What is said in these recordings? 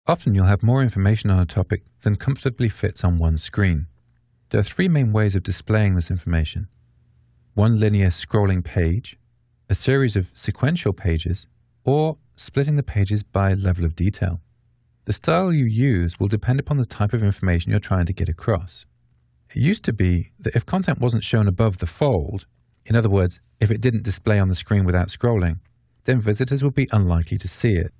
Often you'll have more information on a topic than comfortably fits on one screen. There are three main ways of displaying this information: one linear scrolling page, a series of sequential pages, or splitting the pages by level of detail. The style you use will depend upon the type of information you're trying to get across. It used to be that if content wasn't shown above the fold, in other words, if it didn't display on the screen without scrolling, then visitors would be unlikely to see it.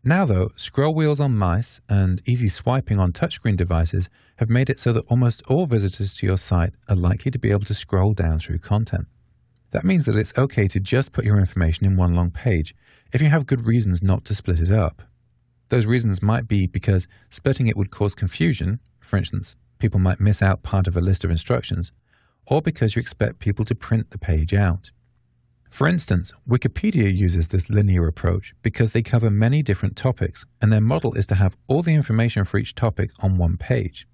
Now though, scroll wheels on mice and easy swiping on touchscreen devices have made it so that almost all visitors to your site are likely to be able to scroll down through content. That means that it's okay to just put your information in one long page if you have good reasons not to split it up. Those reasons might be because splitting it would cause confusion, for instance, people might miss out part of a list of instructions, or because you expect people to print the page out. For instance, Wikipedia uses this linear approach because they cover many different topics, and their model is to have all the information for each topic on one page.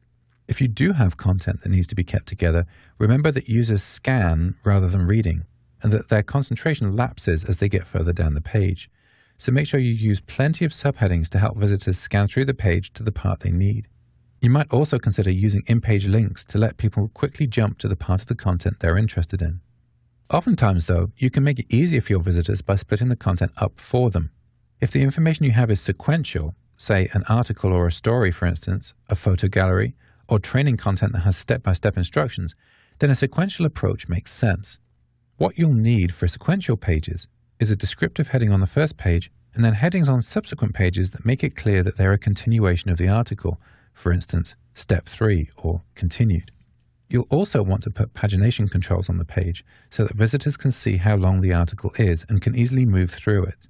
If you do have content that needs to be kept together, remember that users scan rather than reading, and that their concentration lapses as they get further down the page. So make sure you use plenty of subheadings to help visitors scan through the page to the part they need. You might also consider using in-page links to let people quickly jump to the part of the content they're interested in. Oftentimes, though, you can make it easier for your visitors by splitting the content up for them. If the information you have is sequential, say an article or a story, for instance, a photo gallery, or training content that has step-by-step instructions, then a sequential approach makes sense. What you'll need for sequential pages is a descriptive heading on the first page and then headings on subsequent pages that make it clear that they're a continuation of the article, for instance, Step 3 or Continued. You'll also want to put pagination controls on the page so that visitors can see how long the article is and can easily move through it.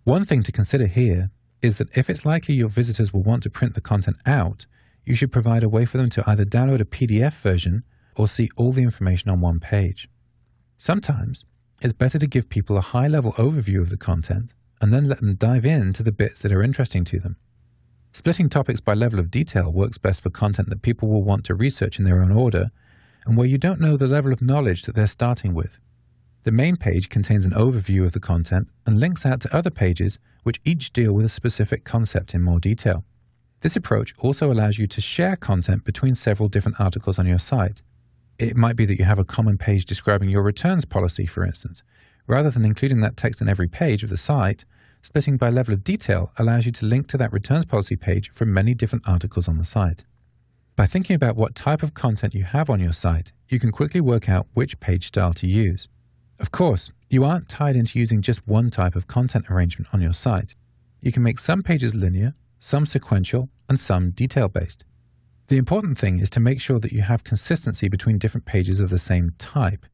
One thing to consider here is that if it's likely your visitors will want to print the content out, you should provide a way for them to either download a PDF version or see all the information on one page. Sometimes, it's better to give people a high-level overview of the content and then let them dive into the bits that are interesting to them. Splitting topics by level of detail works best for content that people will want to research in their own order and where you don't know the level of knowledge that they're starting with. The main page contains an overview of the content and links out to other pages which each deal with a specific concept in more detail. This approach also allows you to share content between several different articles on your site. It might be that you have a common page describing your returns policy, for instance. Rather than including that text on every page of the site, splitting by level of detail allows you to link to that returns policy page from many different articles on the site. By thinking about what type of content you have on your site, you can quickly work out which page style to use. Of course, you aren't tied into using just one type of content arrangement on your site. You can make some pages linear, some sequential, and some detail-based. The important thing is to make sure that you have consistency between different pages of the same type.